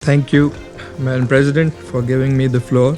Thank you, Madam President, for giving me the floor.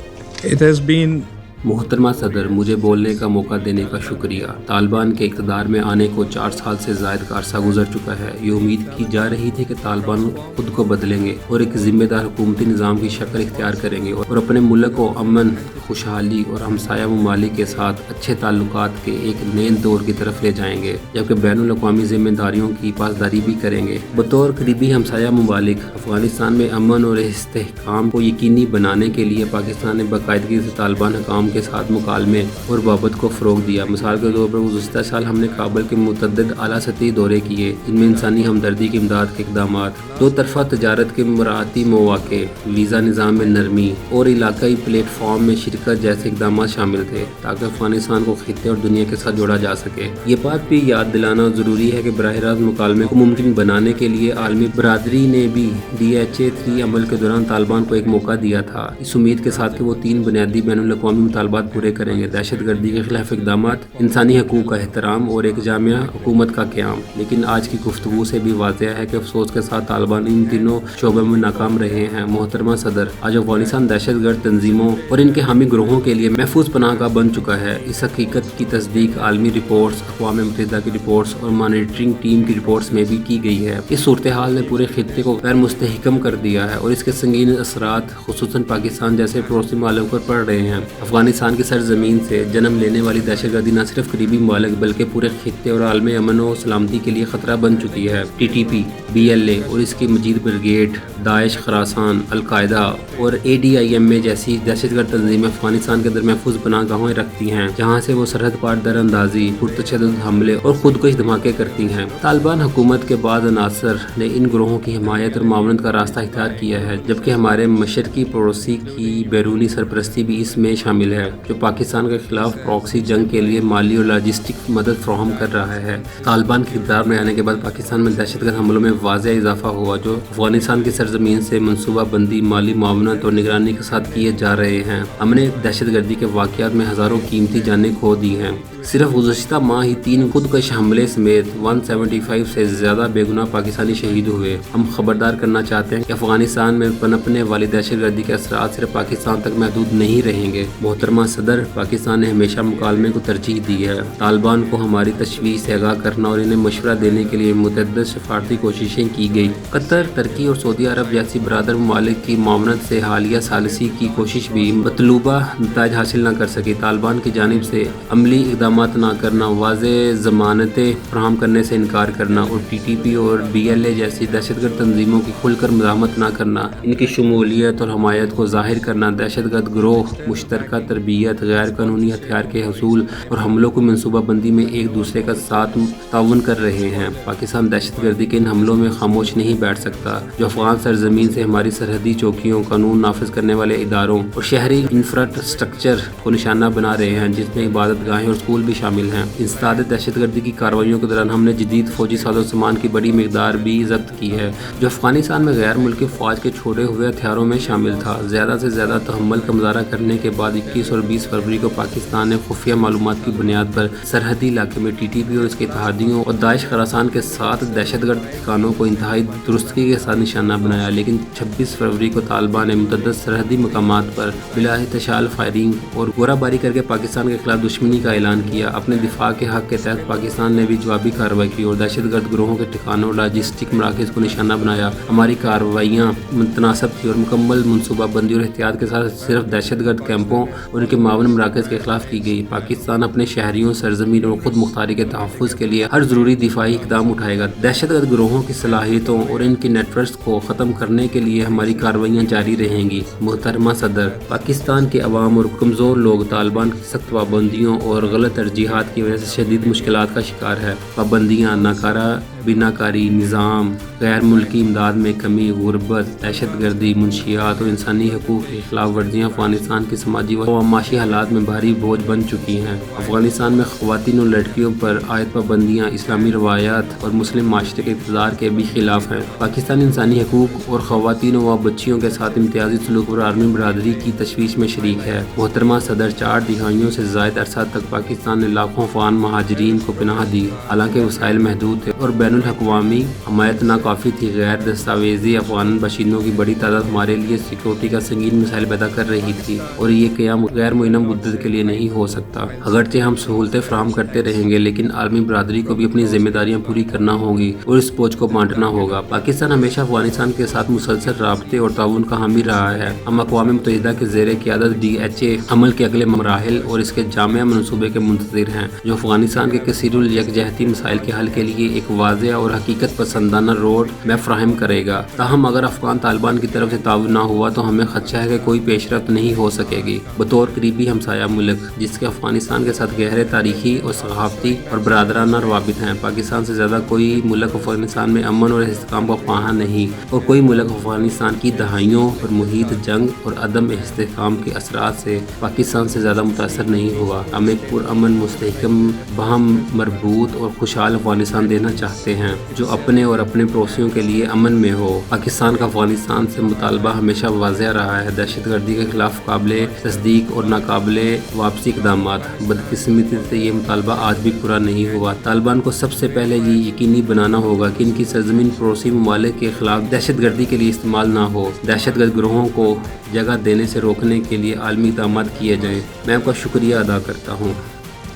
It has been محترمہ صدر، مجھے بولنے کا موقع دینے کا شکریہ۔ طالبان کے اقتدار میں آنے کو 4 سال سے زائد کا عرصہ گزر چکا ہے۔ یہ امید کی جا رہی تھی کہ طالبان خود کو بدلیں گے اور ایک ذمہ دار حکومتی نظام کی شکل اختیار کریں گے اور اپنے ملک کو امن، خوشحالی اور ہمسایہ ممالک کے ساتھ اچھے تعلقات کے ایک نئے دور کی طرف لے جائیں گے، جبکہ بین الاقوامی ذمہ داریوں کی پاسداری بھی کریں گے۔ بطور قریبی ہمسایہ ممالک، افغانستان میں امن اور استحکام کو یقینی بنانے کے لیے پاکستان نے باقاعدگی سے طالبان حکام کے ساتھ مکالمے اور بابت کو فروغ دیا۔ مثال کے طور پر گزشتہ سال ہم نے کابل کے متعدد اعلیٰ سطحی دورے کیے، جن میں انسانی ہمدردی کی امداد کے اقدامات، 2 طرفہ تجارت کے مراعاتی مواقع، ویزا نظام میں نرمی اور علاقائی پلیٹ فارم میں شرکت جیسے اقدامات شامل تھے تاکہ افغانستان کو خطے اور دنیا کے ساتھ جوڑا جا سکے۔ یہ بات بھی یاد دلانا ضروری ہے کہ براہ راست مکالمے کو ممکن بنانے کے لیے عالمی برادری نے بھی DHA-3 عمل کے دوران طالبان کو ایک موقع دیا تھا، اس امید کے ساتھ کہ وہ 3 بنیادی بین الاقوامی مطالبات پورے کریں گے: دہشت گردی کے خلاف اقدامات، انسانی حقوق کا احترام اور ایک جامع حکومت کا قیام۔ لیکن آج کی گفتگو سے بھی واضح ہے کہ افسوس کے ساتھ طالبان ان تینوں شعبوں میں ناکام رہے ہیں۔ محترمہ صدر، آج افغانستان دہشت گرد تنظیموں اور ان کے حامی گروہوں کے لیے محفوظ پناہ گاہ بن چکا ہے۔ اس حقیقت کی تصدیق عالمی رپورٹس، اقوام متحدہ کی رپورٹس اور مانیٹرنگ ٹیم کی رپورٹس میں بھی کی گئی ہے۔ اس صورتحال نے پورے خطے کو غیر مستحکم کر دیا ہے اور اس کے سنگین اثرات خصوصاً پاکستان جیسے پڑوسی ممالک پر پڑ رہے ہیں۔ افغانستان کی سرزمین سے جنم لینے والی دہشت گردی نہ صرف قریبی ممالک بلکہ پورے خطے اور عالم امن و سلامتی کے لیے خطرہ بن چکی ہے۔ TTP، BLA اور اس کی مزید بریگیڈ، داعش، خراسان، القاعدہ اور ADIM میں جیسی دہشت گرد تنظیمیں افغانستان کے اندر محفوظ پناہ گاہیں رکھتی ہیں، جہاں سے وہ سرحد پار در اندازی، پرتشدد حملے اور خودکش دھماکے کرتی ہیں۔ طالبان حکومت کے بعض عناصر نے ان گروہوں کی حمایت اور معاونت کا راستہ اختیار کیا ہے، جبکہ ہمارے مشرقی پڑوسی کی بیرونی سرپرستی بھی اس میں شامل ہے، جو پاکستان کے خلاف پراکسی جنگ کے لیے مالی اور لاجسٹک مدد فراہم کر رہا ہے۔ طالبان کے اقتدار میں آنے کے بعد پاکستان میں دہشت گرد حملوں میں واضح اضافہ ہوا، جو افغانستان کی سرزمین سے منصوبہ بندی، مالی معاونت اور نگرانی کے ساتھ کیے جا رہے ہیں۔ ہم نے دہشت گردی کے واقعات میں ہزاروں قیمتی جانیں کھو دی ہیں۔ صرف گزشتہ ماہ ہی 3 خودکش حملے سمیت 175 سے زیادہ بے گناہ پاکستانی شہید ہوئے۔ ہم خبردار کرنا چاہتے ہیں کہ افغانستان میں پنپنے والی دہشت گردی کے اثرات صرف پاکستان تک محدود نہیں رہیں گے۔ محترمہ صدر، پاکستان نے ہمیشہ مکالمے کو ترجیح دی ہے۔ طالبان کو ہماری تشویش سے آگاہ کرنا اور انہیں مشورہ دینے کے لیے متعدد سفارتی کوششیں کی گئی۔ قطر، ترکی اور سعودی عرب جیسی برادر ممالک کی معاونت سے حالیہ ثالثی کی کوشش بھی مطلوبہ نتائج حاصل نہ کر سکی۔ طالبان کی جانب سے عملی اقدامات نہ کرنا، واضح ضمانتیں فراہم کرنے سے انکار کرنا اور TTP اور BLA جیسی دہشت گرد تنظیموں کی کھل کر مزاحمت نہ کرنا، ان کی شمولیت اور حمایت کو ظاہر کرنا، دہشت گرد گروہ، مشترکہ تربیت، غیر قانونی ہتھیار کے حصول اور حملوں کو منصوبہ بندی میں ایک دوسرے کا ساتھ تعاون کر رہے ہیں۔ پاکستان دہشت گردی کے ان حملوں میں خاموش نہیں بیٹھ سکتا، جو افغان سرزمین سے ہماری سرحدی چوکیوں، قانون نافذ کرنے والے اداروں اور شہری انفراسٹرکچر کو نشانہ بنا رہے ہیں، جس میں عبادت گاہیں اور اسکول بھی شامل ہیں۔ انسداد دہشت گردی کی کارروائیوں کے دوران ہم نے جدید فوجی ساز و سامان کی بڑی مقدار بھی ضبط کی ہے، جو افغانستان میں غیر ملکی فوج کے چھوڑے ہوئے ہتھیاروں میں شامل تھا۔ زیادہ سے زیادہ تحمل کا مظاہرہ کرنے کے بعد 21 اور 20 فروری کو پاکستان نے خفیہ معلومات کی بنیاد پر سرحدی علاقے میں TTP اور اس کے اتحادیوں اور داعش خراسان کے ساتھ دہشت گرد ٹھکانوں کو انتہائی درستگی کے ساتھ نشانہ بنایا، لیکن 26 فروری کو طالبان نے متعدد سرحدی مقامات پر بلا احتشام فائرنگ اور گورہ باری کر کے پاکستان کے خلاف دشمنی کا اعلان کیا۔ اپنے دفاع کے حق کے تحت پاکستان نے بھی جوابی کارروائی کی اور دہشت گرد گروہوں کے ٹھکانوں اور لاجسٹک مراکز کو نشانہ بنایا۔ ہماری کارروائیاں متناسب تھیں اور مکمل منصوبہ بندی اور احتیاط کے ساتھ صرف دہشت گرد کیمپوں اور ان کے معاون مراکز کے خلاف کی گئی۔ پاکستان اپنے شہریوں، سرزمین اور خود مختاری کے تحفظ کے لیے ہر ضروری دفاعی اقدام اٹھائے گا۔ دہشت گرد گروہوں کی صلاحیتوں اور ان کی نیٹ ورکس کو ختم کرنے کے لیے ہماری کارروائیاں جاری رہیں گی۔ محترمہ صدر، پاکستان کے عوام اور کمزور لوگ طالبان کی سخت پابندیوں اور غلط ترجیحات کی وجہ سے شدید مشکلات کا شکار ہے۔ پابندیاں، ناکارہ بیناکاری، نظام، غیر ملکی امداد میں کمی، غربت، دہشت گردی، منشیات اور انسانی حقوق کی خلاف ورزیاں افغانستان کی سماجی و معاشی حالات میں بھاری بوجھ بن چکی ہیں۔ افغانستان میں خواتین اور لڑکیوں پر عائد پابندیاں اسلامی روایات اور مسلم معاشرے کے اقتدار کے بھی خلاف ہیں۔ پاکستان انسانی حقوق اور خواتین و بچیوں کے ساتھ امتیازی سلوک پر عالمی برادری کی تشویش میں شریک ہے۔ محترمہ صدر، 4 دہائیوں سے زائد عرصہ تک پاکستان نے لاکھوں افغان مہاجرین کو پناہ دی، حالانکہ وسائل محدود تھے اور بین بین الاقوامی حمایت ناکافی تھی. غیر دستاویزی افغان باشندوں کی بڑی تعداد ہمارے لیے سیکورٹی کا سنگین مسائل پیدا کر رہی تھی اور یہ قیام غیر معینہ مدت کے لیے نہیں ہو سکتا. اگرچہ ہم سہولتیں فراہم کرتے رہیں گے لیکن عالمی برادری کو بھی اپنی ذمہ داریاں پوری کرنا ہوگی اور اس بوجھ کو بانٹنا ہوگا. پاکستان ہمیشہ افغانستان کے ساتھ مسلسل رابطے اور تعاون کا حامی رہا ہے. ہم اقوام متحدہ کے زیر قیادت DHA عمل کے اگلے مراحل اور اس کے جامع منصوبے کے منتظر ہیں جو افغانستان کے کثیر الیکجہتی مسائل کے حل کے لیے ایک واضح اور حقیقت پسندانہ روڈ میپ فراہم کرے گا. تاہم اگر افغان طالبان کی طرف سے تعاون نہ ہوا تو ہمیں خدشہ ہے کہ کوئی پیش رفت نہیں ہو سکے گی. بطور قریبی ہمسایہ ملک جس کے افغانستان کے ساتھ گہرے تاریخی اور ثقافتی اور برادرانہ روابط ہیں، پاکستان سے زیادہ کوئی ملک افغانستان میں امن اور استحکام کا خواہاں نہیں، اور کوئی ملک افغانستان کی دہائیوں پر محیط جنگ اور عدم استحکام کے اثرات سے پاکستان سے زیادہ متاثر نہیں ہوا. ہم ایک پرامن، مستحکم، باہم مربوط اور خوشحال افغانستان دینا چاہتے ہیں جو اپنے اور اپنے پڑوسیوں کے لیے امن میں ہو. پاکستان کا افغانستان سے مطالبہ ہمیشہ واضح رہا ہے: دہشت گردی کے خلاف قابل تصدیق اور ناقابل واپسی اقدامات. بدقسمتی سے یہ مطالبہ آج بھی پورا نہیں ہوا. طالبان کو سب سے پہلے یہ یقینی بنانا ہوگا کہ ان کی سرزمین پڑوسی ممالک کے خلاف دہشت گردی کے لیے استعمال نہ ہو. دہشت گرد گروہوں کو جگہ دینے سے روکنے کے لیے عالمی اقدامات کیے جائیں. میں آپ کا شکریہ ادا کرتا ہوں.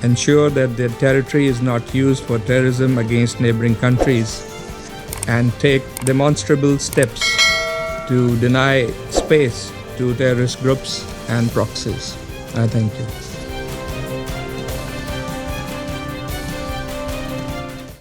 Ensure that their territory is not used for terrorism against neighboring countries and take demonstrable steps to deny space to terrorist groups and proxies. I thank you.